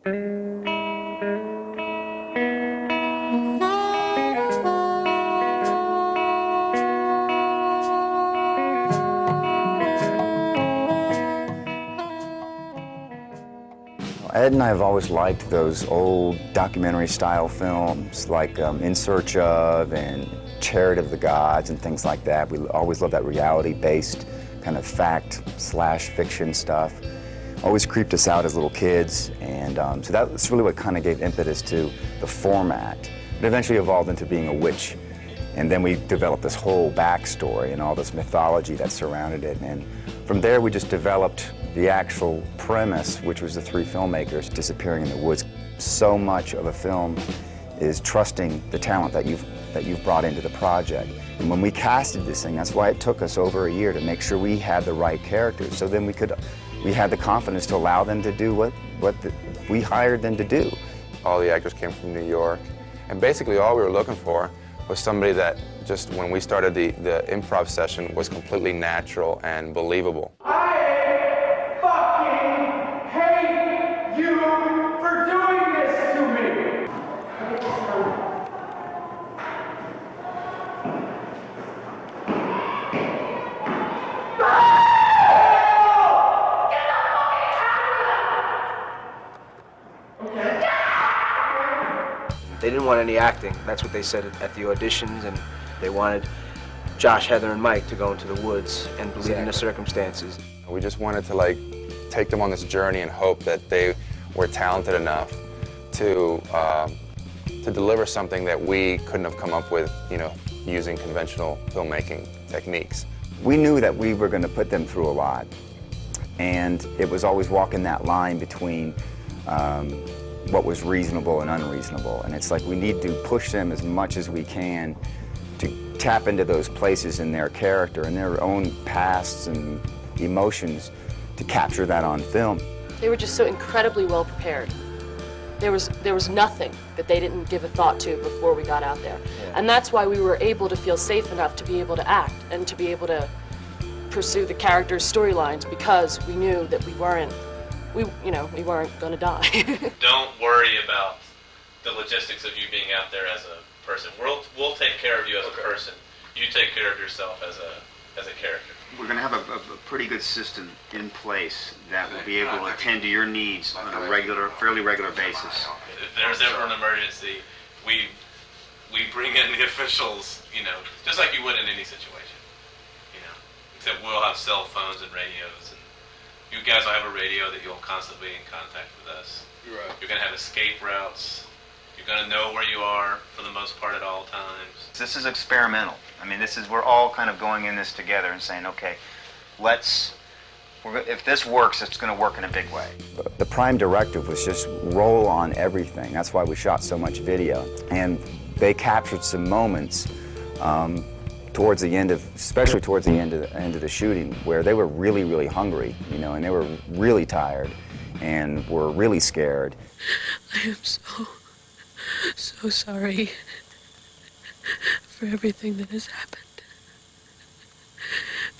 Ed and I have always liked those old documentary-style films like In Search of and Chariot of the Gods and things like that. We always loved that reality-based kind of fact/fiction stuff. Always creeped us out as little kids, and so that's really what kind of gave impetus to the format. It eventually evolved into being a witch, and then we developed this whole backstory and all this mythology that surrounded it. And from there, we just developed the actual premise, which was the three filmmakers disappearing in the woods. So much of a film is trusting the talent that you've brought into the project. And when we casted this thing, that's why it took us over a year to make sure we had the right characters. So then we had the confidence to allow them to do what we hired them to do. All the actors came from New York, and basically all we were looking for was somebody that just, when we started the improv session, was completely natural and believable. I fucking hate you for doing this to me! They didn't want any acting. That's what they said at the auditions, and they wanted Josh, Heather, and Mike to go into the woods and believe in the circumstances. We just wanted to take them on this journey and hope that they were talented enough to deliver something that we couldn't have come up with, using conventional filmmaking techniques. We knew that we were going to put them through a lot, and it was always walking that line between what was reasonable and unreasonable. And it's like we need to push them as much as we can to tap into those places in their character and their own pasts and emotions to capture that on film. They were just so incredibly well prepared. There was nothing that they didn't give a thought to before we got out there. Yeah. And that's why we were able to feel safe enough to be able to act and to be able to pursue the characters' storylines, because we knew that we weren't going to die. Don't worry about the logistics of you being out there as a person. We'll take care of you as a person. You take care of yourself as a character. We're going to have a pretty good system in place that will be able to attend to your needs on a fairly regular basis. If there's ever an emergency, we bring in the officials, just like you would in any situation, except we'll have cell phones and radios. You guys will have a radio that you'll constantly be in contact with us. Right. You're going to have escape routes. You're going to know where you are for the most part at all times. This is experimental. I mean, we're all kind of going in this together and saying, okay, if this works, it's going to work in a big way. The prime directive was just roll on everything. That's why we shot so much video. And they captured some moments towards the end especially towards the end of the shooting, where they were really, really hungry, and they were really tired and were really scared. I am so sorry for everything that has happened.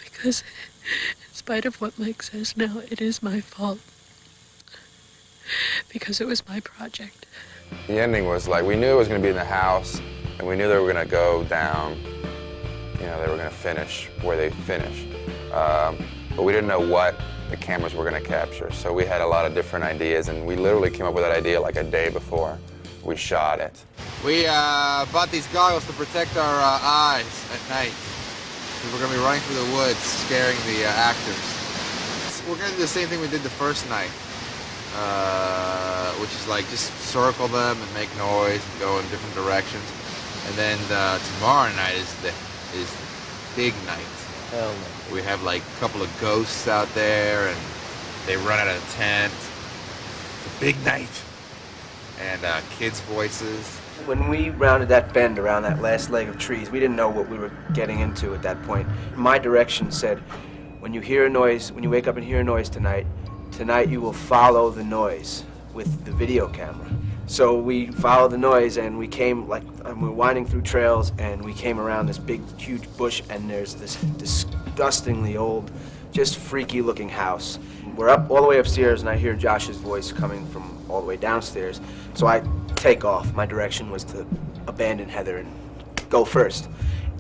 Because in spite of what Mike says now, it is my fault. Because it was my project. The ending was we knew it was going to be in the house, and we knew they were going to go down. They were going to finish where they finished. But we didn't know what the cameras were going to capture. So we had a lot of different ideas, and we literally came up with that idea a day before we shot it. We bought these goggles to protect our eyes at night, because we're going to be running through the woods scaring the actors. We're going to do the same thing we did the first night, which is just circle them and make noise and go in different directions. And then tomorrow night is the big night. Hell no. We have a couple of ghosts out there, and they run out of the tent. It's a big night. And kids' voices. When we rounded that bend around that last leg of trees, we didn't know what we were getting into at that point. My direction said, when you hear a noise, when you wake up and hear a noise tonight you will follow the noise with the video camera. So we followed the noise, and we came, we're winding through trails, and we came around this big, huge bush, and there's this disgustingly old just freaky looking house. We're up all the way upstairs and I hear Josh's voice coming from all the way downstairs. So I take off. My direction was to abandon Heather and go first.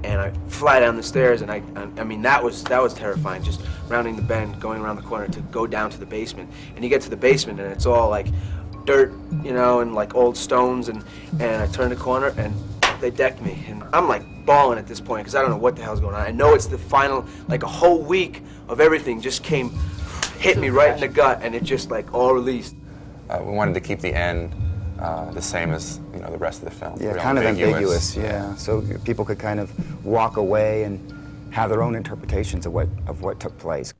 And I fly down the stairs, and I mean, that was terrifying, just rounding the bend, going around the corner to go down to the basement. And you get to the basement, and it's all like dirt, you know, and like old stones, and I turn the corner, and they decked me. And I'm like bawling at this point, because I don't know what the hell's going on. I know it's the final, like a whole week of everything just hit me right in the gut, and it just like all released. We wanted to keep the end the same as, you know, the rest of the film. Yeah, Real kind of ambiguous, yeah. So people could kind of walk away and have their own interpretations of what took place.